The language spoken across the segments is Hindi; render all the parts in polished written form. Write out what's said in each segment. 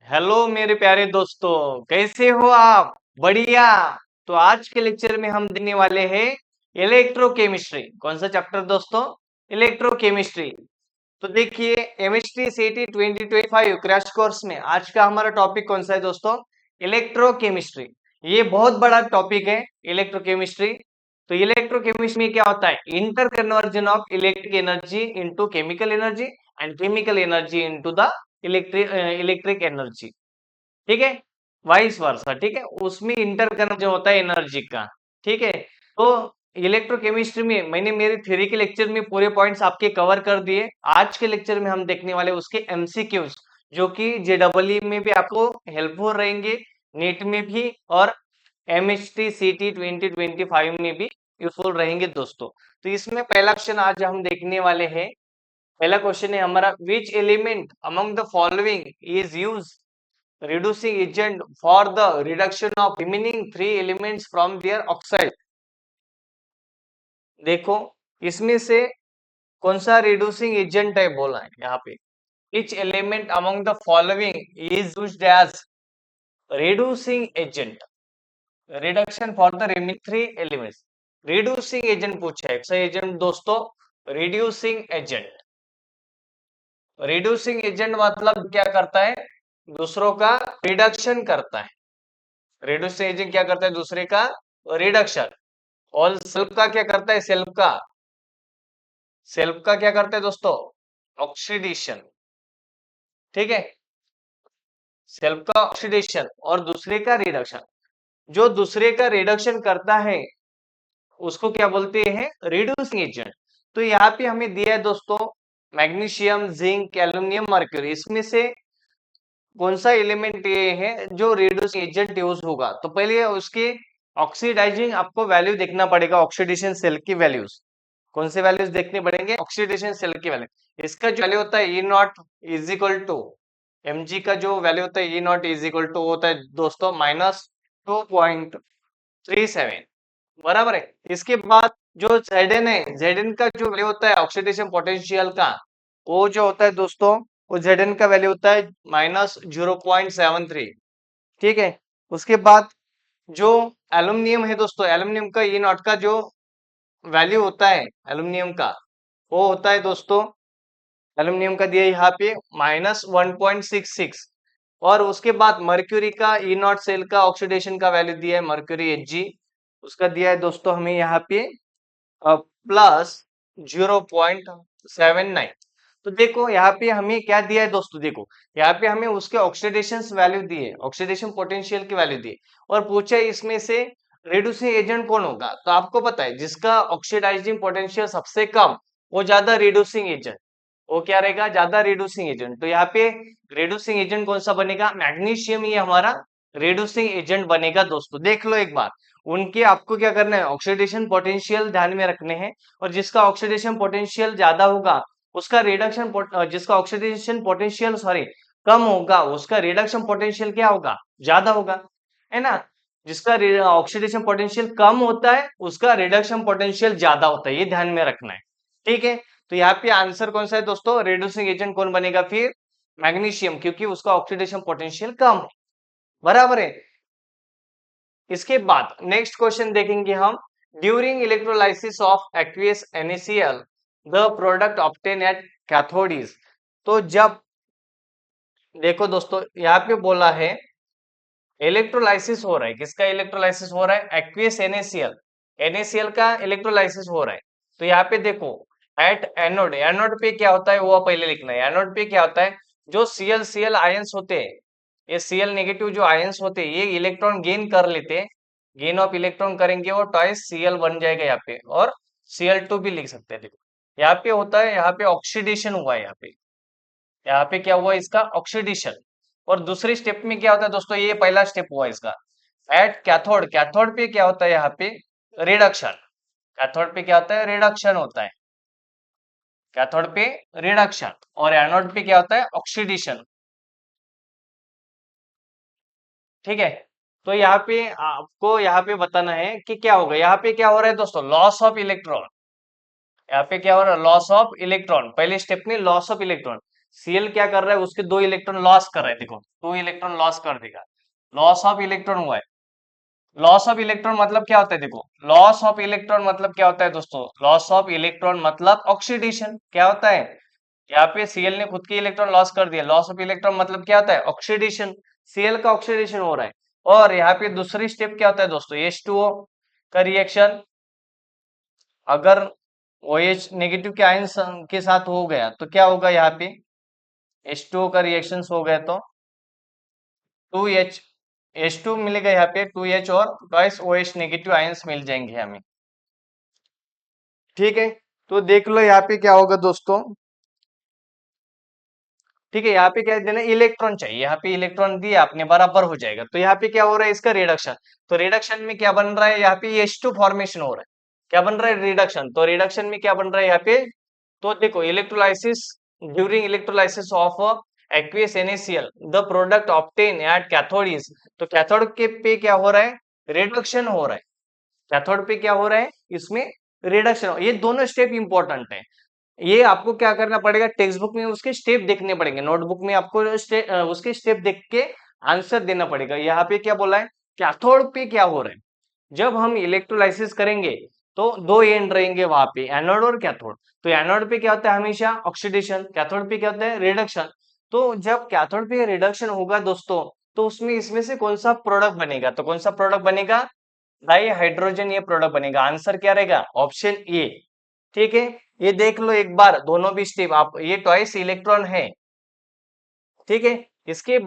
हेलो मेरे प्यारे दोस्तों, कैसे हो आप? बढ़िया। तो आज के लेक्चर में हम देने वाले हैं इलेक्ट्रोकेमिस्ट्री। कौन सा चैप्टर दोस्तों? इलेक्ट्रोकेमिस्ट्री। तो देखिए, केमिस्ट्री सीटी 2025 क्रैश कोर्स में आज का हमारा टॉपिक कौन सा है दोस्तों? इलेक्ट्रोकेमिस्ट्री। ये बहुत बड़ा टॉपिक है इलेक्ट्रोकेमिस्ट्री। तो इलेक्ट्रोकेमिस्ट्री में क्या होता है? Inter conversion of electric energy into chemical energy and chemical energy into the electric energy. ठीक है, वाइस वर्सा। ठीक है, उसमें इंटर करना जो होता है एनर्जी का। ठीक है, तो इलेक्ट्रोकेमिस्ट्री में मैंने मेरे थ्योरी के लेक्चर में पूरे पॉइंट्स आपके कवर कर दिए। आज के लेक्चर में हम देखने वाले उसके एमसीक्यूज, जो कि जेडब्ल्यू में भी आपको हेल्पफुल रहेंगे, नीट में भी, और एमएचटी सीटी 2025 में भी यूजफुल रहेंगे दोस्तों। तो इसमें पहला क्वेश्चन आज हम देखने वाले हैं। पहला क्वेश्चन है हमारा, which element among the following is use reducing agent for the reduction of remaining three elements from their oxide। देखो, इसमें से कौन सा रिड्यूसिंग एजेंट है बोला है यहाँ पे। Each element among the following is used as reducing agent, reduction for the remaining three elements। Reducing agent पूछा है। सही एजेंट दोस्तों, रिड्यूसिंग एजेंट। रिड्यूसिंग एजेंट मतलब क्या करता है? दूसरों का रिडक्शन करता है। रिड्यूसिंग एजेंट क्या करता है? दूसरे का रिडक्शन। और सेल्फ का क्या करता है? सेल्फ का क्या करता है दोस्तों? ऑक्सीडेशन। ठीक है, सेल्फ का ऑक्सीडेशन और दूसरे का रिडक्शन। जो दूसरे का रिडक्शन करता है उसको क्या बोलते हैं? Reducing agent. तो यहाँ पे हमें दिया है दोस्तों, मैग्नीशियम, जिंक, एल्यूमिनियम, मर्क्यूरी। इसमें से कौन सा एलिमेंट ये है जो रिड्यूसिंग एजेंट यूज होगा? तो पहले उसके ऑक्सीडाइजिंग आपको वैल्यू देखना पड़ेगा, ऑक्सीडेशन सेल की वैल्यूज। कौन से वैल्यूज देखने पड़ेंगे? ऑक्सीडेशन सेल की वैल्यू। इसका जो वैल्यू होता है E naught is equal to M G का जो वैल्यू होता है E naught is equal to होता है दोस्तों -2.37। बराबर है। इसके बाद जो Zn है, Zn का जो वैल्यू होता है ऑक्सीडेशन पोटेंशियल का, वो जो होता है दोस्तों, वो Zn का वैल्यू होता है -0.73। ठीक है, उसके बाद जो एल्यूमिनियम है दोस्तों, एल्यूमिनियम का ई नॉट का जो वैल्यू होता है एल्यूमिनियम का, वो होता है दोस्तों, एल्यूमिनियम का दिया है यहाँ पे -1.66। और उसके बाद मर्क्यूरी का ई नॉट सेल का ऑक्सीडेशन का वैल्यू दिया है मर्क्यूरी Hg, उसका दिया है दोस्तों हमें यहाँ पे +0.79। तो देखो यहाँ पे हमें क्या दिया है दोस्तों, देखो यहाँ पे हमें उसके ऑक्सीडेशन वैल्यू दी है, ऑक्सीडेशन पोटेंशियल की वैल्यू दी है, और पूछा है इसमें से रिड्यूसिंग एजेंट कौन होगा। तो आपको पता है जिसका ऑक्सीडाइजिंग पोटेंशियल सबसे कम, वो ज्यादा रिड्यूसिंग एजेंट, वो क्या रहेगा? ज्यादा रिड्यूसिंग एजेंट। तो यहाँ पे रिड्यूसिंग एजेंट कौन सा बनेगा? मैग्नीशियम ही हमारा रिड्यूसिंग एजेंट बनेगा दोस्तों। देख लो एक बार, उनके आपको क्या करना है? ऑक्सीडेशन पोटेंशियल ध्यान में रखने हैं, और जिसका ऑक्सीडेशन पोटेंशियल ज्यादा होगा उसका रिडक्शन, जिसका ऑक्सीडेशन पोटेंशियल सॉरी कम होगा उसका रिडक्शन पोटेंशियल क्या होगा? ज्यादा होगा, है ना। जिसका ऑक्सीडेशन पोटेंशियल कम होता है उसका रिडक्शन पोटेंशियल ज्यादा होता है, ये ध्यान में रखना है। ठीक है, तो यहाँ पे आंसर कौन सा है दोस्तों? रिड्यूसिंग एजेंट कौन बनेगा फिर? मैग्नीशियम, क्योंकि उसका ऑक्सीडेशन पोटेंशियल कम है। बराबर है। इसके बाद नेक्स्ट क्वेश्चन देखेंगे हम, during electrolysis of aqueous NaCl the product obtain at cathode is. तो जब देखो दोस्तों यहाँ पे बोला है इलेक्ट्रोलाइसिस हो रहा है, किसका इलेक्ट्रोलाइसिस हो रहा है? एक्वियस NaCl का इलेक्ट्रोलाइसिस हो रहा है। तो यहाँ पे देखो, एट एनोड, एनोड पे क्या होता है वो पहले लिखना है। एनोड पे क्या होता है? जो Cl आयंस होते हैं, ये Cl नेगेटिव जो आयंस होते हैं, ये इलेक्ट्रॉन गेन कर लेते हैं, गेन ऑफ इलेक्ट्रॉन करेंगे वो टॉइस Cl बन जाएगा यहाँ पे, और Cl2 भी लिख सकते हैं। देखो यहाँ पे होता है, यहाँ पे ऑक्सीडेशन हुआ है, यहाँ पे क्या हुआ? इसका ऑक्सीडेशन। और दूसरे स्टेप में क्या होता है दोस्तों? ये पहला स्टेप हुआ इसका। एट कैथोड, कैथोड पे क्या होता है? यहाँ पे रिडक्शन। कैथोड पे क्या होता है? रिडक्शन होता है, कैथोड पे रिडक्शन। और एनोड पे क्या होता है? ऑक्सीडेशन। ठीक है, तो यहाँ पे आपको यहाँ पे बताना है कि क्या होगा। यहाँ पे क्या हो रहा है दोस्तों? Loss of electron. यहाँ पे क्या हो रहा है? लॉस ऑफ इलेक्ट्रॉन, पहले स्टेप में लॉस ऑफ इलेक्ट्रॉन। Cl क्या कर रहा है, उसके 2 इलेक्ट्रॉन लॉस कर रहा है, देखो 2 इलेक्ट्रॉन लॉस कर देगा, लॉस ऑफ इलेक्ट्रॉन हुआ है। लॉस ऑफ इलेक्ट्रॉन मतलब क्या होता है, देखो लॉस ऑफ इलेक्ट्रॉन मतलब क्या होता है दोस्तों, लॉस ऑफ इलेक्ट्रॉन मतलब ऑक्सीडेशन, क्या होता है, यहाँ पे Cl ने खुद के इलेक्ट्रॉन लॉस कर दिया, लॉस ऑफ इलेक्ट्रॉन मतलब क्या होता है, ऑक्सीडेशन, Cl का ऑक्सीडेशन हो रहा है। और यहाँ पे दूसरी स्टेप क्या होता है दोस्तों, H2O का रिएक्शन, अगर OH नेगेटिव के आयन के साथ हो गया तो क्या होगा, यहाँ पे H2O का रिएक्शन हो गया तो 2H H2 मिलेगा, यहाँ पे 2H और ट्वाइस OH नेगेटिव आयंस मिल जाएंगे हमें। ठीक है, तो देख लो यहाँ पे क्या होगा दोस्तों। ठीक है, यहाँ पे क्या देना, इलेक्ट्रॉन चाहिए, यहाँ पे इलेक्ट्रॉन दिए आपने, बराबर हो जाएगा। तो यहाँ पे क्या हो रहा है, इसका रिडक्शन, तो रिडक्शन में क्या बन रहा है, यहाँ पे H2 फॉर्मेशन हो रहा है, क्या बन रहा है, रिडक्शन। तो रिडक्शन में क्या बन रहा है यहाँ पे, तो देखो electrolysis, during electrolysis of aqueous NaCl the product obtain at cathode is, तो कैथोड के पे क्या हो रहा है, रिडक्शन हो रहा है, कैथोड पे क्या हो रहा है, इसमें रिडक्शन। ये दोनों स्टेप इंपॉर्टेंट है, ये आपको क्या करना पड़ेगा, टेक्स्ट बुक में उसके स्टेप देखने पड़ेंगे, नोटबुक में आपको उसके स्टेप देख के आंसर देना पड़ेगा। यहाँ पे क्या बोला है, कैथोड पे क्या हो रहा है, जब हम इलेक्ट्रोलाइसिस करेंगे तो 2 एंड रहेंगे वहां पे, एनोड और कैथोड। तो एनोड पे क्या होता है हमेशा ऑक्सीडेशन, कैथोड पे क्या होता है रिडक्शन। तो जब कैथोड पे रिडक्शन होगा दोस्तों, तो उसमें इसमें से कौन सा प्रोडक्ट बनेगा, तो कौन सा प्रोडक्ट बनेगा, डाई हाइड्रोजन, ये प्रोडक्ट बनेगा। आंसर क्या रहेगा, ऑप्शन ए। ठीक है, ये देख लो एक बार दोनों भी स्टेप आप, ये ट्वाइस इलेक्ट्रॉन है। ठीक है, इसके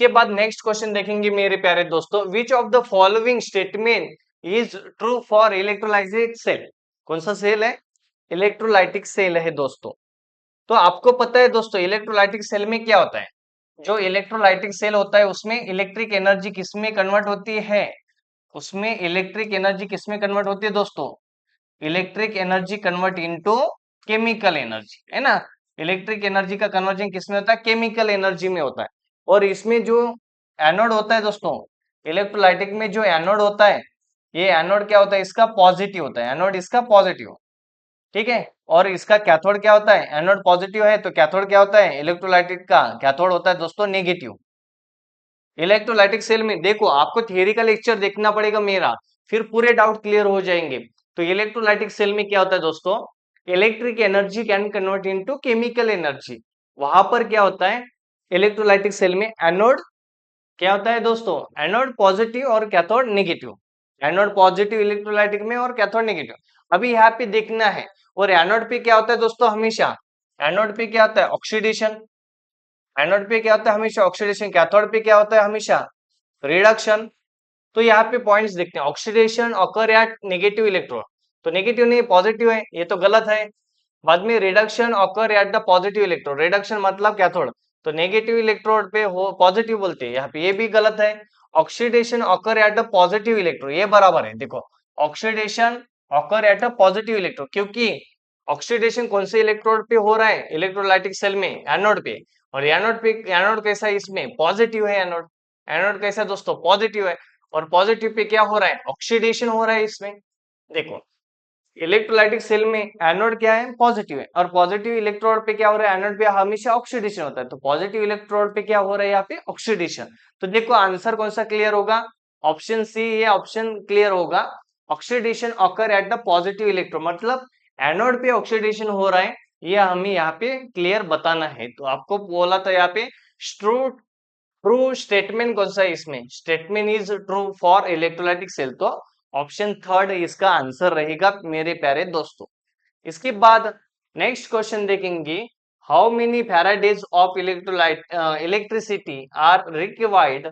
बाद नेक्स्ट क्वेश्चन देखेंगे मेरे प्यारे दोस्तों, which of the following statement is true for electrolytic cell, कौन सा सेल है, इलेक्ट्रोलाइटिक सेल है दोस्तों। तो आपको पता है दोस्तों इलेक्ट्रोलाइटिक सेल में क्या होता है, जो इलेक्ट्रोलाइटिक सेल होता है उसमें इलेक्ट्रिक एनर्जी किसमें कन्वर्ट होती है, उसमें इलेक्ट्रिक एनर्जी किसमें कन्वर्ट होती है दोस्तों, electric energy convert into chemical energy, है ना। इलेक्ट्रिक एनर्जी का कन्वर्जन किसमें होता है, केमिकल एनर्जी में होता है। और इसमें जो एनोड होता है दोस्तों, इलेक्ट्रोलाइटिक में जो एनोड होता है, ये एनोड क्या होता है, इसका पॉजिटिव होता है, एनोड इसका पॉजिटिव। ठीक है, और इसका कैथोड क्या होता है, एनोड पॉजिटिव है तो कैथोड क्या होता है, इलेक्ट्रोलाइटिक का कैथोड होता है दोस्तों नेगेटिव। इलेक्ट्रोलाइटिक सेल में देखो आपको थियरी का लेक्चर देखना पड़ेगा मेरा, फिर पूरे डाउट क्लियर हो जाएंगे। तो इलेक्ट्रोलाइटिक सेल में क्या होता है दोस्तों, electric energy can convert into chemical energy. वहां पर क्या होता है, इलेक्ट्रोलाइटिक सेल में एनोड क्या होता है दोस्तों, एनोड पॉजिटिव और cathode negative, anode positive electrolytic में और कैथोड नेगेटिव। अभी यहाँ पे देखना है, और एनोड पे क्या होता है दोस्तों, हमेशा एनोड पे क्या होता है, ऑक्सीडेशन, एनोड पे क्या होता है हमेशा ऑक्सीडेशन, कैथोड पे क्या होता है हमेशा रिडक्शन। तो यहाँ पे पॉइंट्स देखते हैं, oxidation occur eight negative electron, तो नेगेटिव नहीं पॉजिटिव है, ये तो गलत है। बाद में reduction occur eight the positive electrode, reduction मतलब कैथोड, तो नेगेटिव इलेक्ट्रोड पे हो पॉजिटिव बोलते हैं, यहाँ पे ये भी गलत है। Oxidation occur eight the positive electrode, ये बराबर है, देखो oxidation occur eight the positive electrode, क्योंकि ऑक्सीडेशन कौन से इलेक्ट्रोड पे हो रहा है, इलेक्ट्रोलाइटिक सेल में एनोड पे, और एनोड पे, एनोड कैसा है, इसमें पॉजिटिव है एनोड, एनोड कैसा दोस्तों पॉजिटिव है, और पॉजिटिव पे क्या हो रहा है, ऑक्सीडेशन हो रहा है इसमें। देखो इलेक्ट्रोलाइटिक सेल में एनोड क्या है, पॉजिटिव है, और पॉजिटिव इलेक्ट्रोड पे क्या हो रहा है, एनोड पे हमेशा ऑक्सीडेशन होता है, तो पॉजिटिव इलेक्ट्रोड पे क्या हो रहा है, यहाँ पे ऑक्सीडेशन। तो देखो आंसर कौन सा क्लियर होगा, ऑप्शन सी, ये ऑप्शन क्लियर होगा। Oxidation occur eight the positive electrode, मतलब एनोड पे ऑक्सीडेशन हो रहा है, ये हमें यहाँ पे क्लियर बताना है। तो आपको बोला था यहाँ पे ट्रू, ट्रू स्टेटमेंट कौन सा है इसमें, statement is true for electrolytic cell, तो ऑप्शन थर्ड इसका आंसर रहेगा मेरे प्यारे दोस्तों। इसके बाद नेक्स्ट क्वेश्चन देखेंगे, how many faradays of electrolyte electricity are required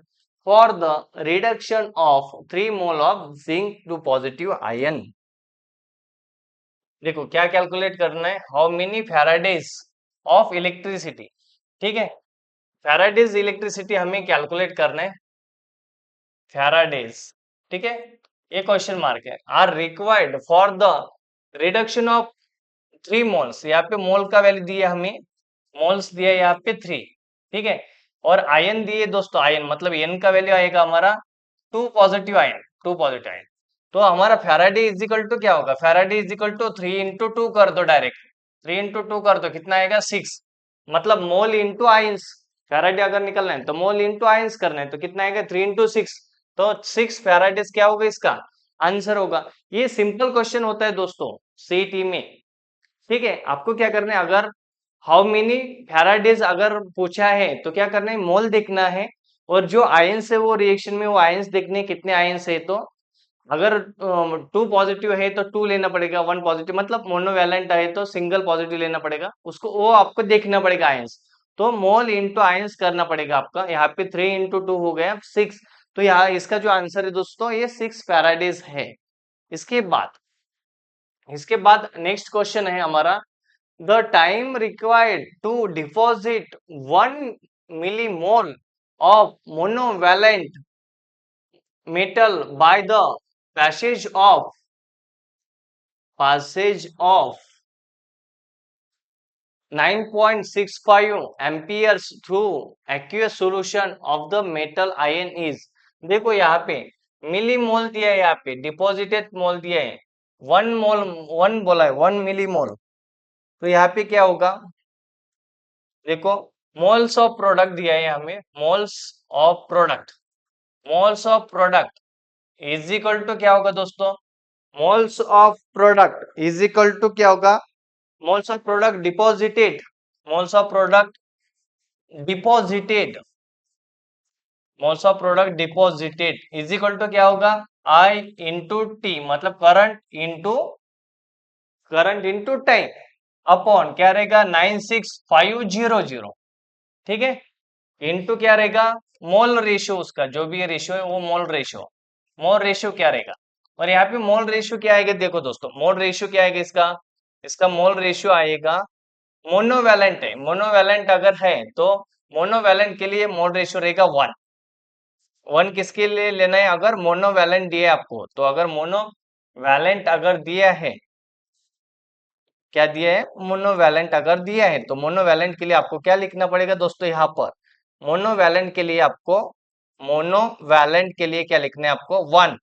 for the reduction of 3 mole of zinc two positive ion. देखो क्या कैलकुलेट करना है, how many faradays of electricity, ठीक है, फैराडेज इलेक्ट्रिसिटी हमें कैलकुलेट करना है, फैराडेज, ठीक है, ये क्वेश्चन मार्क है, are required for the reduction of 3 moles, यहाँ पे मोल का वैल्यू दिया हमें, मोल्स दिया यहाँ पे 3, ठीक है, और आयन दिए दोस्तों, आयन मतलब एन का वैल्यू आएगा हमारा 2 पॉजिटिव आयन, 2 पॉजिटिव आयन। तो हमारा फैराडे इज इक्वल टू क्या होगा, faraday is equal to 3 into 2 कर दो डायरेक्ट, 3 इंटू 2 कर दो, कितना आएगा 6, मतलब मोल इंटू आइंस। फैराडे अगर निकलना है तो मोल इंटू आइंस करना है, तो कितना आएगा 3 इंटू 6, तो 6 फैराडेज क्या होगा इसका आंसर होगा। ये सिंपल क्वेश्चन होता है दोस्तों सीईटी में। ठीक है, आपको क्या करना है, अगर हाउ मेनी फैराडेज अगर पूछा है तो क्या करना है, मोल देखना है, और जो आयंस है वो रिएक्शन में वो आयंस देखने कितने आयंस है। तो अगर 2 पॉजिटिव है तो 2 लेना पड़ेगा, 1 पॉजिटिव मतलब मोनोवैलेंट है तो सिंगल पॉजिटिव लेना पड़ेगा, उसको वो आपको देखना पड़ेगा आयंस। तो मोल इंटू आयंस करना पड़ेगा आपका, यहाँ पे 3 इंटू 2 हो गया 6। तो यहाँ इसका जो आंसर है दोस्तों ये 6 फैराडेज है। इसके बाद नेक्स्ट क्वेश्चन है हमारा, the time required to deposit 1 millimole of monovalent metal by the passage of 9.65 amperes through aqueous solution of the metal ion is। देखो यहाँ पे मिली मोल दिया है, यहाँ पे डिपॉजिटेड मोल दिया है, 1 मोल 1 बोला है, 1 मिलीमोल। तो यहाँ पे क्या होगा, देखो मोल्स ऑफ प्रोडक्ट दिया है हमें, moles of product is equal to क्या होगा दोस्तों, moles of product is equal to क्या होगा, moles of product deposited, moles of product deposited moles of product deposited is equal to क्या होगा, आई इंटू टी, मतलब करंट इंटू टाइम, अपॉन क्या रहेगा 96500। ठीक है, इनटू क्या रहेगा, मोल रेशियो, उसका जो भी रेशियो है वो मोल रेशियो क्या रहेगा। और यहाँ पे मोल रेशियो क्या आएगा, देखो दोस्तों मोल रेशियो क्या आएगा इसका, इसका मोल रेशियो आएगा, मोनोवैलेंट है, मोनोवैलेंट अगर है तो मोनोवैलेंट के लिए मोल रेशियो रहेगा 1। 1 किसके लिए लेना है, अगर मोनोवैलेंट दिया है आपको, तो अगर मोनोवैलेंट अगर दिया है, क्या दिया है, मोनोवैलेंट अगर दिया है, तो मोनोवैलेंट के लिए आपको क्या लिखना पड़ेगा दोस्तों, यहाँ पर मोनोवैलेंट के लिए आपको मोनोवैलेंट के लिए क्या लिखना है आपको, 1,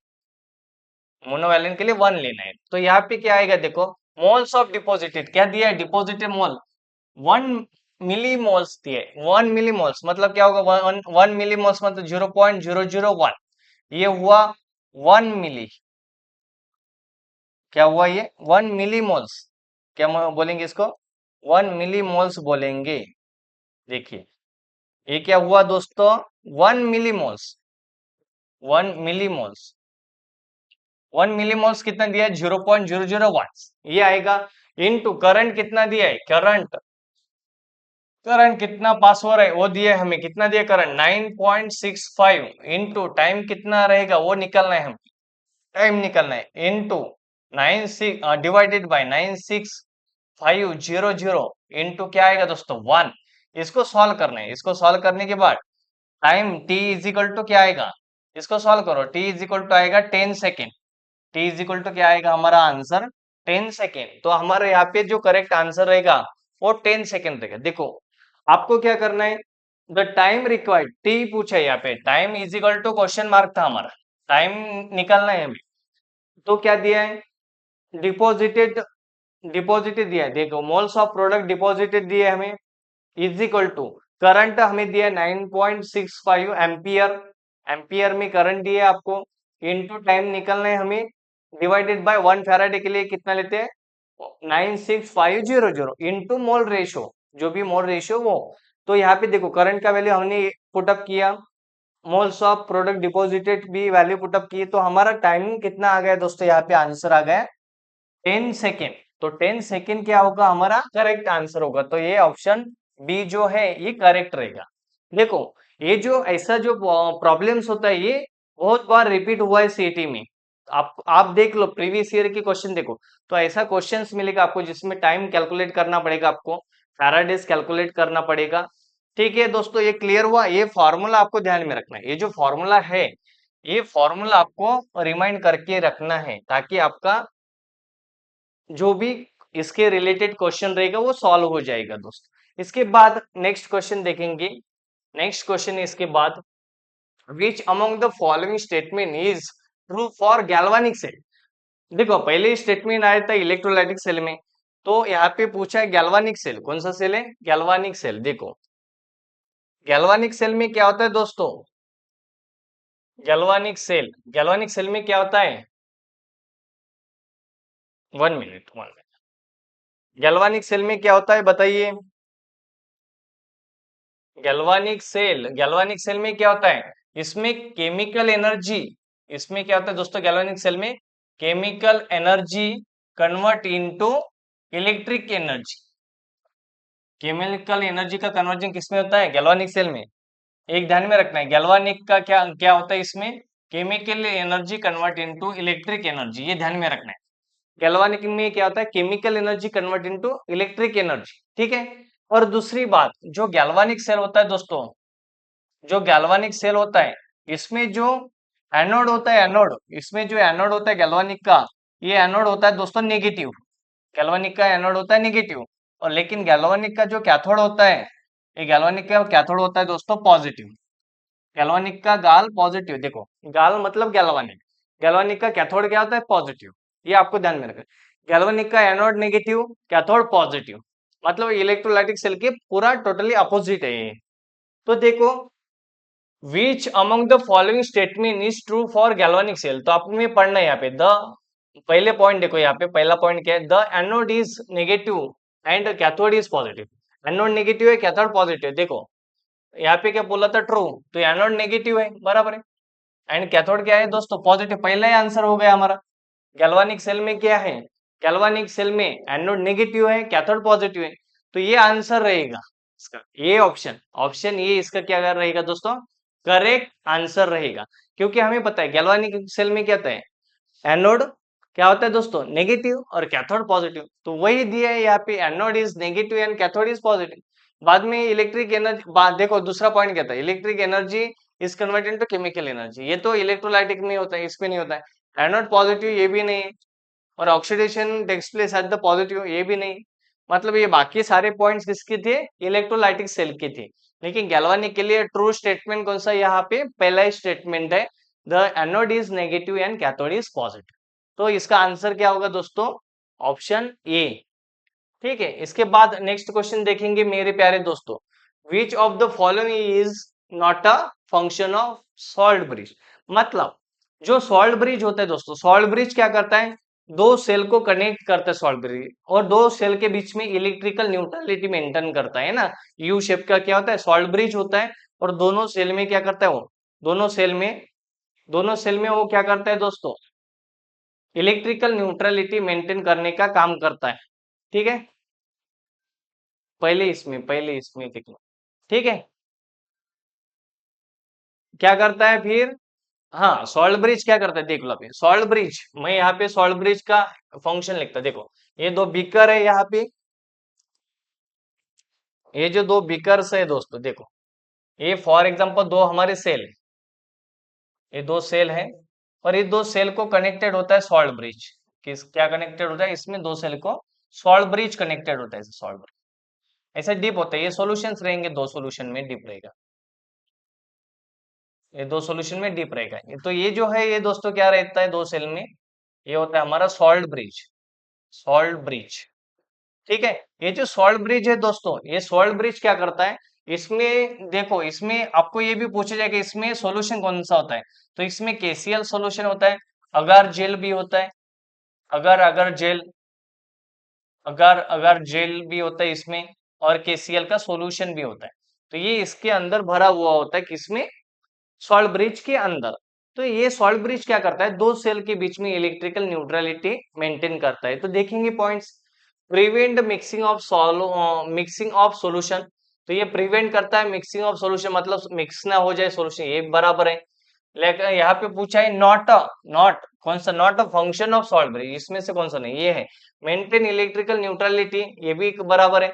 मोनोवैलेंट के लिए 1 लेना है। तो यहाँ पे क्या आएगा, देखो मोल्स ऑफ डिपॉजिटेड क्या दिया है, डिपॉजिटेड मोल 1 मिलीमोल्स दिए, 1 मिलीमोल्स मतलब क्या होगा, 1 मिलीमोल्स मतलब 0.001, ये हुआ 1 मिली, क्या हुआ ये 1 मिलीमोल्स, क्या बोलेंगे इसको, 1 मिलीमोल्स बोलेंगे। देखिए ये क्या हुआ दोस्तों, 1 मिलीमोल्स, 1 मिलीमोल्स, 1 मिलीमोल्स कितना दिया है, 0.001 ये आएगा, इनटू करंट कितना दिया है, करंट कितना पास हो रहा है वो दिया है हमें, कितना दिया करंट 9.65, इनटू टाइम कितना रहेगा वो निकलना है, हम टाइम निकलना है, इनटू 96 डिवाइडेड बाय 96500, इनटू क्या आएगा दोस्तों 1। इसको सॉल्व करना है, इसको सॉल्व करने के बाद time t is equal to क्या आएगा, इसको सॉल्व करो, t इज इक्वल टू आएगा 10 second, t is equal to क्या आएगा हमारा आंसर 10 सेकेंड। तो हमारे यहाँ पे जो करेक्ट आंसर रहेगा वो 10 सेकेंड रहेगा। देखो आपको क्या करना है, द टाइम रिक्वायर्ड, टी पूछा है यहाँ पे, time is equal to question mark था हमारा, टाइम निकालना है हमें। तो क्या दिया है, डिपॉजिटेड डिपॉजिटेड दिया है, देखो मोल्स ऑफ प्रोडक्ट डिपॉजिटेड दिया है हमें, इज इक्वल टू करंट हमें दिया 9.65 एम्पियर, एम्पियर में करंट दिया है आपको, इनटू टाइम निकलना है हमें, डिवाइडेड बाय 1 फैराडे के लिए कितना लेते हैं 96500, इनटू मोल रेशियो, जो भी मोल रेशियो वो। तो यहाँ पे देखो करंट का वैल्यू हमने पुटअप किया, मोल्स ऑफ प्रोडक्ट डिपॉजिटेड भी वैल्यू पुटअप की, तो हमारा टाइमिंग कितना आ गया दोस्तों, यहाँ पे आंसर आ गया 10 सेकेंड। तो 10 सेकेंड क्या होगा हमारा करेक्ट आंसर होगा, तो ये ऑप्शन बी जो है ये करेक्ट रहेगा। देखो ये जो ऐसा जो प्रॉब्लम्स होता है ये बहुत बार रिपीट हुआ है सीटी में, आप देख लो प्रीवियस ईयर के क्वेश्चन देखो, तो ऐसा क्वेश्चंस मिलेगा आपको जिसमें टाइम कैलकुलेट करना पड़ेगा, आपको फैराडेज कैलकुलेट करना पड़ेगा। ठीक है दोस्तों, ये क्लियर हुआ, ये फॉर्मूला आपको ध्यान में रखना है, ये जो फॉर्मूला है ये फॉर्मूला आपको रिमाइंड करके रखना है, ताकि आपका जो भी इसके रिलेटेड क्वेश्चन रहेगा वो सॉल्व हो जाएगा दोस्तों। इसके बाद नेक्स्ट क्वेश्चन देखेंगे, नेक्स्ट क्वेश्चन इसके बाद, which among the following statement is true for galvanic cell. देखो पहले स्टेटमेंट आया था इलेक्ट्रोलाइटिक सेल में, तो यहाँ पे पूछा है गैल्वानिक सेल, कौन सा सेल है? Galvanic cell. देखो गैल्वानिक सेल में क्या होता है दोस्तों? गैल्वानिक सेल में क्या होता है? 1 मिनट। गैल्वानिक सेल में क्या होता है बताइए? गैल्वानिक सेल में क्या होता है? इसमें केमिकल एनर्जी, इसमें क्या होता है दोस्तों गैल्वानिक सेल में? Chemical energy convert into electric energy. Chemical energy का कन्वर्जन किसमें होता है? गैल्वानिक सेल में। एक ध्यान में रखना है, गैल्वानिक का क्या क्या होता है इसमें? Chemical energy convert into electric energy, ये ध्यान में रखना है। गैल्वानिक में क्या होता है? Chemical energy convert into electric energy, ठीक है। और दूसरी बात, जो गैल्वानिक सेल होता है दोस्तों, जो गैल्वानिक सेल होता है, इसमें जो एनोड होता है, एनोड, इसमें जो एनोड होता है गैल्वानिक का, ये एनोड होता है दोस्तों नेगेटिव। गैल्वानिक का एनोड होता है नेगेटिव, और लेकिन गैल्वानिक का जो कैथोड होता है, ये गैल्वानिक का कैथोड होता है दोस्तों पॉजिटिव। गैल्वानिक का गाल पॉजिटिव, देखो गाल मतलब गैल्वानिक, गैल्वानिक का कैथोड क्या होता है? पॉजिटिव। ये आपको ध्यान में रखना। गैल्वानिक का एनोड नेगेटिव, कैथोड पॉजिटिव, मतलब इलेक्ट्रोलाइटिक सेल के पूरा टोटली अपोजिट है ये। तो देखो which among the following statement is true for galvanic cell, तो आपको में पढ़ना है यहाँ पे द, पहले पॉइंट देखो यहाँ पे पहला पॉइंट क्या है? The anode is negative and cathode is positive. Anode negative है, कैथोड पॉजिटिव, देखो यहाँ पे क्या बोला था? ट्रू, तो एनोड नेगेटिव है, बराबर है। एंड कैथोड क्या है दोस्तों? पॉजिटिव, पहला ही आंसर हो गया हमारा। गैल्वानिक सेल में क्या है? गैल्वानिक सेल में एनोड नेगेटिव है, कैथोड पॉजिटिव है, तो ये आंसर रहेगा इसका, ये ऑप्शन, ऑप्शन ये इसका क्या रहेगा दोस्तों? करेक्ट आंसर रहेगा। क्योंकि हमें पता है गैल्वानिक सेल में क्या होता है? एनोड क्या होता है दोस्तों? नेगेटिव, और कैथोड पॉजिटिव, तो वही दिया है यहाँ पे, anode is negative and cathode is positive. बाद में इलेक्ट्रिक एनर्जी, देखो दूसरा पॉइंट क्या था? Electric energy is converted to chemical energy, ये तो इलेक्ट्रोलाइटिक में होता है, इसमें नहीं होता है। एनोड पॉजिटिव, ये भी नहीं है। और oxidation takes place at the positive, ये भी नहीं। मतलब ये बाकी सारे पॉइंट्स किसके थे? इलेक्ट्रोलाइटिक सेल के थे। लेकिन गैल्वानिक के लिए ट्रू स्टेटमेंट कौन सा? यहाँ पे पहला ही स्टेटमेंट है, the anode is negative and cathode is positive. तो इसका आंसर क्या होगा दोस्तों? Option A. ठीक है, इसके बाद नेक्स्ट क्वेश्चन देखेंगे मेरे प्यारे दोस्तों। Which of the following is not a function of salt bridge. मतलब जो सॉल्ट ब्रिज होता है दोस्तों, सॉल्ट ब्रिज क्या करता है? दो सेल को कनेक्ट करता है सॉल्ट ब्रिज, और दो सेल के बीच में इलेक्ट्रिकल न्यूट्रलिटी मेंटेन करता है ना। यू शेप का क्या होता है? सॉल्ट ब्रिज होता है। और दोनों सेल में क्या करता है वो? दोनों सेल में, दोनों सेल में वो क्या करता है दोस्तों? इलेक्ट्रिकल न्यूट्रलिटी मेंटेन करने का काम करता है। ठीक है, पहले इसमें देख लो। ठीक है, क्या करता है फिर? हाँ, सॉल्ट ब्रिज क्या करता है देख लो। अभी सॉल्ट ब्रिज, मैं यहाँ पे सॉल्ट ब्रिज का फंक्शन लिखता, देखो ये दो बीकर है यहाँ पे, ये जो दो बीकर्स है दोस्तों, देखो ये फॉर एग्जांपल दो हमारे सेल है, ये दो सेल है, और ये दो सेल को कनेक्टेड होता है सॉल्ट ब्रिज। किस क्या कनेक्टेड होता है इसमें? दो सेल को सॉल्ट ब्रिज कनेक्टेड होता है, सॉल्ट ब्रिज ऐसे डीप होता है। ये सॉल्यूशंस रहेंगे, दो सॉल्यूशन में डीप रहेगा, ये दो सॉल्यूशन में डीप रहेगा। तो ये जो है ये दोस्तों क्या रहता है दो सेल में? ये होता है हमारा सॉल्ट ब्रिज, सॉल्ट ब्रिज। ठीक है, ये जो सॉल्ट ब्रिज है दोस्तों, ये सॉल्ट ब्रिज क्या करता है? इसमें देखो, इसमें आपको ये भी पूछा जाए कि इसमें सॉल्यूशन कौन सा होता है, तो इसमें केसीएल सॉल्यूशन होता है, अगर जेल भी होता है, अगर अगर जेल, अगर अगर जेल भी होता है इसमें, और केसीएल का सॉल्यूशन भी होता है। तो ये इसके अंदर भरा हुआ होता है, किसमें? सॉल्ट ब्रिज के अंदर। तो ये सॉल्ट ब्रिज क्या करता है? दो सेल के बीच में इलेक्ट्रिकल न्यूट्रलिटी मेंटेन करता है। तो देखेंगे points. Prevent mixing of solution, तो ये प्रिवेंट करता है मिक्सिंग ऑफ सॉल्यूशन, मतलब मिक्स ना हो जाए सॉल्यूशन, ये बराबर है। लेकिन यहाँ पे पूछा है नॉट कौन सा? Not a function of salt bridge, इसमें से कौन सा नहीं? ये है मेंटेन इलेक्ट्रिकल न्यूट्रलिटी, ये भी बराबर है।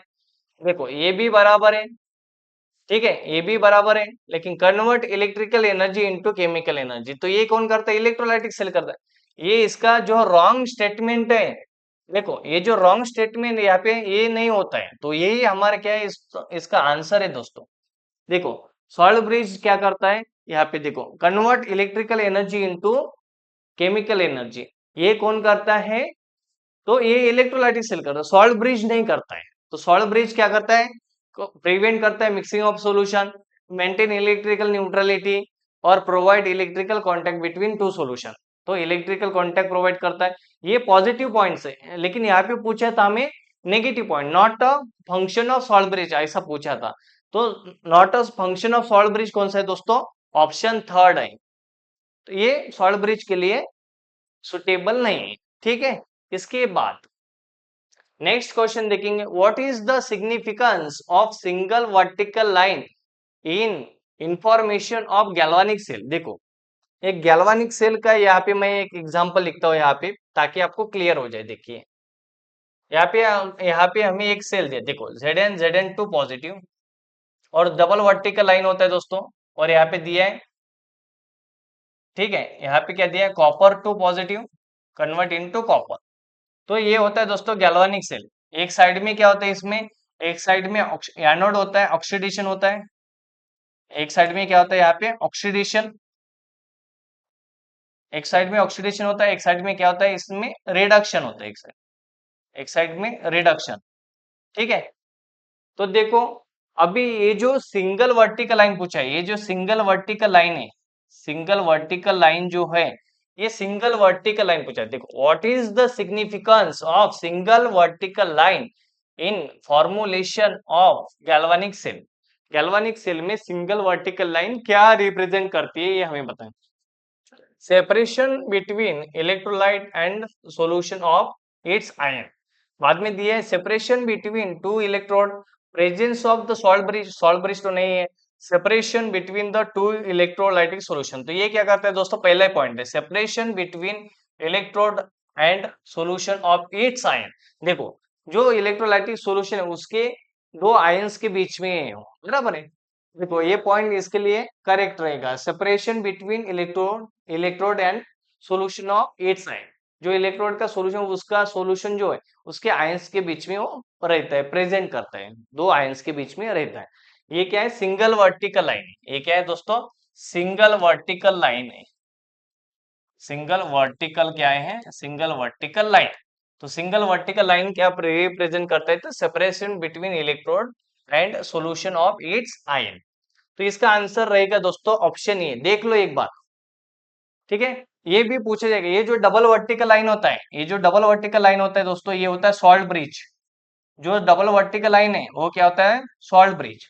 देखो ये भी बराबर है, ठीक है, ये भी बराबर है। लेकिन convert electrical energy into chemical energy, तो ये कौन करता है? इलेक्ट्रोलाइटिक सेल करता है। ये इसका जो रॉन्ग स्टेटमेंट है, देखो ये जो रॉन्ग स्टेटमेंट यहाँ पे ये नहीं होता है, तो यही हमारा क्या है? इसका आंसर है दोस्तों। देखो सॉल्ट ब्रिज क्या करता है? यहाँ पे देखो, convert electrical energy into chemical energy, ये कौन करता है? तो ये इलेक्ट्रोलाइटिक सेल करता है, सॉल्ट ब्रिज नहीं करता है। तो सॉल्ट ब्रिज क्या करता है, प्रिवेंट करता है mixing of solution, maintain electrical neutrality और provide electrical contact between two solution. तो इलेक्ट्रिकल कॉन्टैक्ट प्रोवाइड करता है। ये पॉजिटिव पॉइंट्स है, लेकिन यहाँ पे पूछा था हमें negative point, not a function of salt bridge, ऐसा पूछा था। तो not a function of salt bridge कौन सा है दोस्तों, ऑप्शन थर्ड है। तो ये सॉल्ट ब्रिज के लिए सुटेबल नहीं है, ठीक है। इसके बाद नेक्स्ट क्वेश्चन देखेंगे, what is the significance of single vertical line in information of galvanic cell. देखो, एक गैल्वानिक सेल का यहाँ पे मैं एक एग्जांपल लिखता हूँ यहाँ पे, ताकि आपको क्लियर हो जाए। देखिए यहाँ पे हमें एक सेल दिया, देखो Zn पॉजिटिव और डबल वर्टिकल लाइन होता है दोस्तों, और यहाँ पे दिया है, ठीक है, यहाँ पे क्या दिया है, copper two positive convert into copper. तो ये होता है दोस्तों गैल्वानिक सेल। एक साइड में क्या होता है इसमें, एक साइड में एनोड होता है, ऑक्सीडेशन होता है। एक साइड में क्या होता है यहाँ पे, ऑक्सीडेशन, एक साइड में ऑक्सीडेशन होता है, एक साइड में क्या होता है, इसमें रिडक्शन होता है, एक साइड में रिडक्शन, ठीक है। तो देखो, अभी ये जो सिंगल वर्टिकल लाइन पूछा है, ये जो सिंगल वर्टिकल लाइन है, सिंगल वर्टिकल लाइन जो है, ये सिंगल वर्टिकल लाइन पूछा है। देखो, what is the significance of single vertical line in formulation of galvanic cell. Galvanic cell में सिंगल वर्टिकल लाइन क्या रिप्रेजेंट करती है, ये हमें बताएं। Separation between electrolyte and solution of its ion. बाद में दिया है separation between two electrode, presence of the salt bridge तो नहीं है, separation between the two electrolytic solution. तो ये क्या करता है दोस्तों, पहला पॉइंट है separation between electrode and solution of its ion. देखो, जो इलेक्ट्रोलाइटिक सॉल्यूशन है उसके दो आयंस के बीच में है, बराबर है। देखो, ये पॉइंट इसके लिए करेक्ट रहेगा, separation between electrode and solution of its ion. जो इलेक्ट्रोड का सॉल्यूशन, उसका सॉल्यूशन जो है उसके आयंस के बीच में वो रहता है, प्रेजेंट करता है, दो आयंस के बीच में रहता है। ये क्या है, सिंगल वर्टिकल लाइन है। ये क्या है दोस्तों, सिंगल वर्टिकल लाइन है। सिंगल वर्टिकल क्या है, सिंगल वर्टिकल लाइन। तो सिंगल वर्टिकल लाइन क्या रिप्रेजेंट करता है, तो separation between electrode and solution of its ion. तो इसका आंसर रहेगा दोस्तों ऑप्शन ए, देख लो एक बार, ठीक है। ये भी पूछा जाएगा, ये जो डबल वर्टिकल लाइन होता है, ये जो डबल वर्टिकल लाइन होता है दोस्तों, ये होता है सॉल्ट ब्रिज। जो डबल वर्टिकल लाइन है वो क्या होता है, सॉल्ट ब्रिज।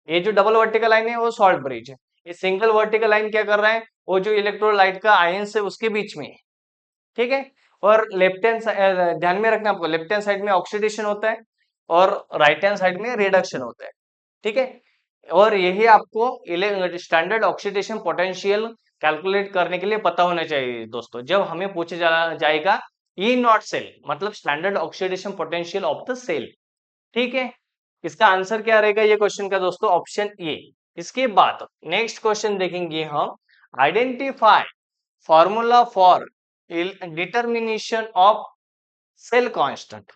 ये जो डबल वर्टिकल लाइन है वो सॉल्ट ब्रिज है। ये सिंगल वर्टिकल लाइन क्या कर रहा है, वो जो इलेक्ट्रोलाइट का आयन है उसके बीच में है, ठीक है। और लेफ्ट हैंड, ध्यान में रखना आपको, लेफ्ट हैंड साइड में ऑक्सीडेशन होता है और राइट हैंड साइड में रिडक्शन होता है, ठीक है। और यही आपको स्टैंडर्ड ऑक्सीडेशन पोटेंशियल कैलकुलेट करने के लिए पता होना चाहिए दोस्तों, जब हमें पूछा जाएगा ई नॉट सेल, मतलब standard oxidation potential of the cell, ठीक है। इसका आंसर क्या रहेगा ये क्वेश्चन का दोस्तों, ऑप्शन ए। इसके बाद नेक्स्ट क्वेश्चन देखेंगे हम, identify formula for determination of cell constant.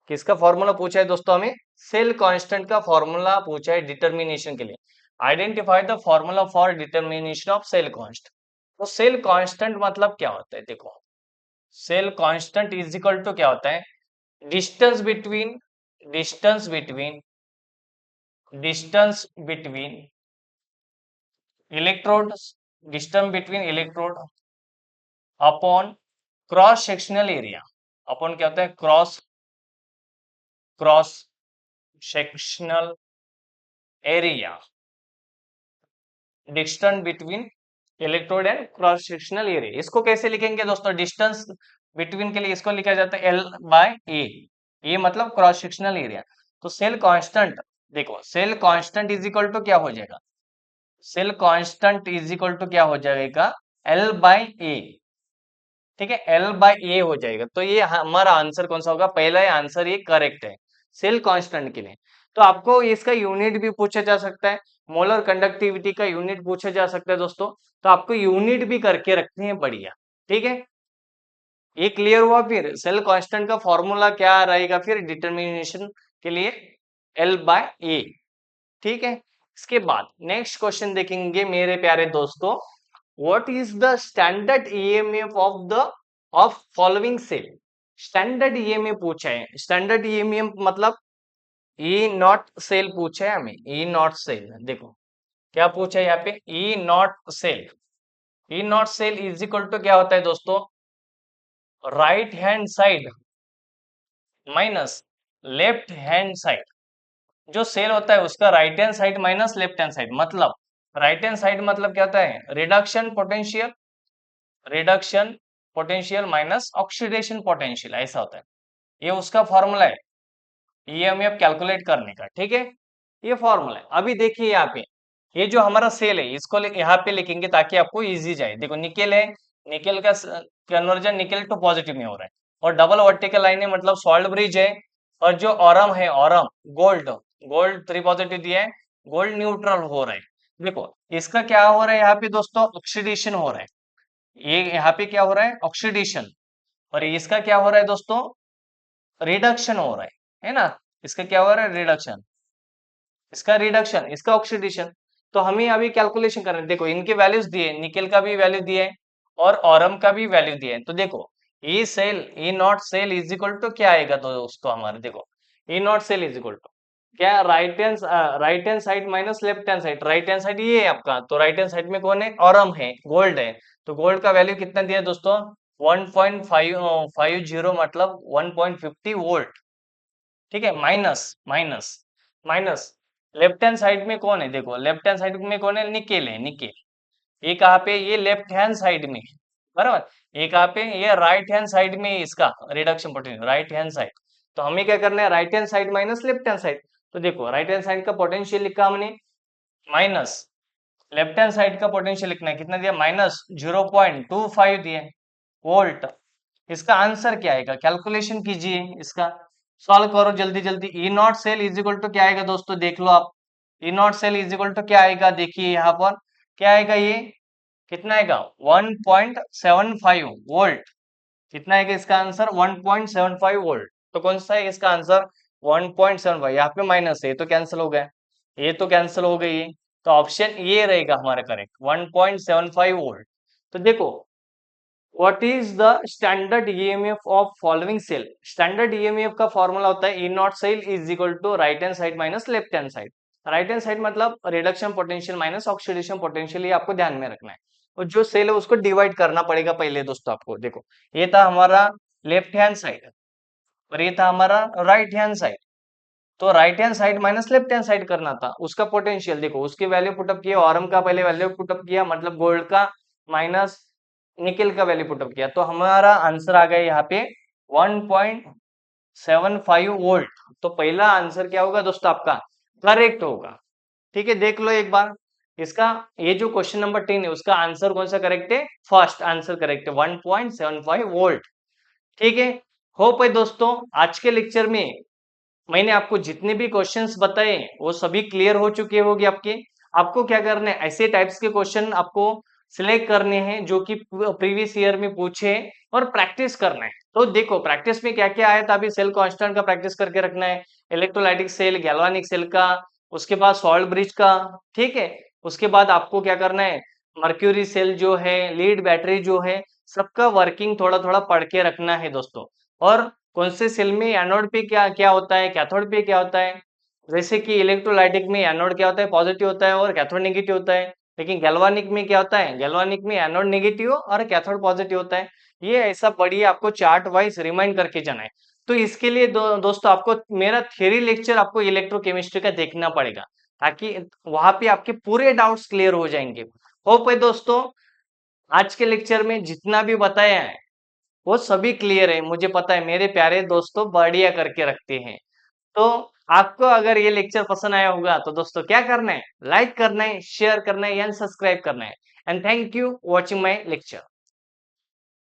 किसका फॉर्मूला पूछा है दोस्तों हमें, सेल कांस्टेंट का फॉर्मूला पूछा है डिटर्मिनेशन के लिए। Identify the formula for determination of cell constant. तो सेल कांस्टेंट मतलब क्या होता है, देखो, cell constant is equal to क्या होता है, distance between distance between distance between electrode, distance between electrode upon cross sectional area. Upon क्या होता है, cross cross sectional area, distance between electrode and cross sectional area. इसको कैसे लिखेंगे दोस्तों, डिस्टेंस बिटवीन के लिए इसको लिखा जाता है एल बाय ए, ये मतलब क्रॉस सेक्शनल एरिया। तो सेल कांस्टेंट, देखो cell constant is equal to क्या हो जाएगा, cell constant is equal to क्या हो जाएगा, एल बाय ए, ठीक है, एल बाय ए हो जाएगा। तो ये हमारा आंसर कौन सा होगा, पहला आंसर ये करेक्ट है सेल कांस्टेंट के लिए। तो आपको इसका यूनिट भी पूछा जा सकता है, मोलर कंडक्टिविटी का यूनिट पूछा जा सकता है दोस्तों, तो आपको यूनिट भी करके रखनी है, बढ़िया, ठीक है। ये क्लियर हुआ। फिर सेल कांस्टेंट का फॉर्मूला क्या रहेगा फिर डिटर्मिनेशन के लिए, एल बाय ए, ठीक है। इसके बाद नेक्स्ट क्वेश्चन देखेंगे मेरे प्यारे दोस्तों, what is the standard EMF of the of following cell. Standard EMF पूछा है। स्टैंडर्ड ईएमएफ मतलब ई नॉट सेल पूछा है हमें, ई नॉट सेल। देखो क्या पूछा है यहाँ पे, E naught cell. E naught cell is equal to क्या होता है दोस्तों, right hand side minus left hand side. जो सेल होता है उसका right hand side minus left hand side, मतलब राइट हैंड साइड मतलब क्या होता है, reduction potential, reduction potential minus oxidation potential, ऐसा होता है। ये उसका फॉर्मूला है ईएमएफ कैलकुलेट करने का, ठीक है। ये फॉर्मूला है। अभी देखिए यहाँ पे ये जो हमारा सेल है इसको यहाँ पे लिखेंगे ताकि आपको इजी जाए। देखो निकेल है, निकेल का कन्वर्जन निकेल टू पॉजिटिव में हो रहा है, और डबल वर्टिकल लाइन है मतलब सॉल्ट ब्रिज है। और जो ऑरम है, ऑरम गोल्ड, गोल्ड 3 पॉजिटिव दिया है, गोल्ड न्यूट्रल हो रहा है। देखो इसका क्या हो रहा है यहाँ पे दोस्तों, ऑक्सीडेशन हो रहा है। ये यहाँ पे क्या हो रहा है, ऑक्सीडेशन। और इसका क्या हो रहा है दोस्तों, रिडक्शन हो रहा है ना। इसका क्या हो रहा है, रिडक्शन, इसका रिडक्शन, इसका ऑक्सीडेशन। तो हमें अभी कैलकुलेशन करना है। देखो इनके वैल्यूज दिए, निकेल का भी वैल्यू दिया है और ऑरम का भी वैल्यू दिया है। तो देखो E cell, E naught cell is equal to क्या आएगा तो दोस्तों हमारे, देखो E naught cell is equal to क्या, right hand side minus left hand side. Right hand side ये है आपका, तो राइट हैंड साइड में कौन है, ऑरम है, गोल्ड है। तो गोल्ड का वैल्यू कितना दिया है दोस्तों, 1.50 मतलब 1.50 वोल्ट, ठीक है। Minus minus minus left hand side में कौन है, देखो लेफ्ट हैंड साइड में कौन है, निकेल है, निकेल। ये कहाँ पे, ये लेफ्ट हैंड साइड में है, बराबर। ये कहाँ पे, ये राइट हैंड साइड में है, इसका reduction potential right hand side. तो हमें क्या करना है, right hand side minus left hand side. तो देखो राइट हैंड साइड का पोटेंशियल लिखा हमने माइनस, लेफ्ट हैंड साइड का पोटेंशियल लिखना है, कितना दिया, -0.25 दिया वोल्ट। इसका आंसर क्या आएगा, कैलकुलेशन कीजिए इसका, सॉल्व करो जल्दी जल्दी। E naught cell is equal to क्या आएगा दोस्तों, देख लो आप। E naught cell is equal to क्या आएगा, देखिए यहाँ पर क्या आएगा, ये कितना आएगा, 1.75 वोल्ट। कितना आएगा इसका आंसर, 1.75 वोल्ट। तो कौन सा है इसका आंसर, 1.75। यहाँ पे माइनस है तो कैंसिल हो गया, ये तो कैंसिल हो गई। तो ऑप्शन ये रहेगा हमारा करेक्ट, 1.75 वोल्ट। तो देखो what is the standard EMF of following cell. Standard EMF का फॉर्मूला होता है E naught cell is equal to right hand side minus left hand side. Right hand side मतलब reduction potential minus oxidation potential, ये आपको ध्यान में रखना है। और जो सेल है उसको डिवाइड करना पड़ेगा पहले दोस्तों आपको। देखो ये था हमारा लेफ्ट हैंड साइड और ये था हमारा राइट हैंड साइड। तो right hand side minus left hand side करना था, उसका पोटेंशियल देखो, उसकी वैल्यू पुटअप किया, ऑरम का पहले वैल्यू पुटअप किया मतलब गोल्ड का, माइनस निकेल का वैल्यू पुटअप किया। तो हमारा आंसर आ गया यहाँ पे 1.75 वोल्ट। तो पहला आंसर क्या होगा दोस्तों आपका, करेक्ट होगा। ठीक है, देख लो एक बार इसका, ये जो क्वेश्चन नंबर 10 है उसका आंसर कौन सा करेक्ट है, फर्स्ट आंसर करेक्ट है, 1.75 वोल्ट। ठीक है, होप है दोस्तों आज के लेक्चर में मैंने आपको जितने भी क्वेश्चंस बताए वो सभी क्लियर हो चुके होंगे आपके। आपको क्या करना है, ऐसे टाइप्स के क्वेश्चन आपको सिलेक्ट करने हैं जो कि प्रीवियस ईयर में पूछे, और प्रैक्टिस करना है। तो देखो प्रैक्टिस में क्या क्या आया था, अभी सेल कांस्टेंट का प्रैक्टिस करके रखना है, इलेक्ट्रोलाइटिक सेल, गैल्वानिक सेल का, उसके बाद सॉल्ट ब्रिज का, ठीक है। उसके बाद आपको क्या करना है, मर्क्यूरी सेल जो है, लीड बैटरी जो है, सबका वर्किंग थोड़ा थोड़ा पढ़ के रखना है दोस्तों। और कौन से सेल में एनोड पे क्या क्या होता है, कैथोड पे क्या होता है। जैसे कि इलेक्ट्रोलाइटिक में एनोड क्या होता है, पॉजिटिव होता है और कैथोड नेगेटिव होता है। लेकिन गैल्वानिक में क्या होता है, गैल्वानिक में एनोड नेगेटिव और कैथोड पॉजिटिव होता है। ये ऐसा पढ़िए, आपको चार्ट वाइज रिमाइंड करके जाना है। तो इसके लिए दोस्तों आपको मेरा थ्योरी लेक्चर आपको इलेक्ट्रोकेमिस्ट्री का देखना पड़ेगा, ताकि वहां पे आपके पूरे डाउट्स क्लियर हो जाएंगे। होप है दोस्तों आज के लेक्चर में जितना भी बताया है वो सभी क्लियर है। मुझे पता है मेरे प्यारे दोस्तों बढ़िया करके रखते हैं। तो आपको अगर ये लेक्चर पसंद आया होगा तो दोस्तों क्या करना है, लाइक करना है, शेयर करना है या सब्सक्राइब करना है। And thank you watching my lecture.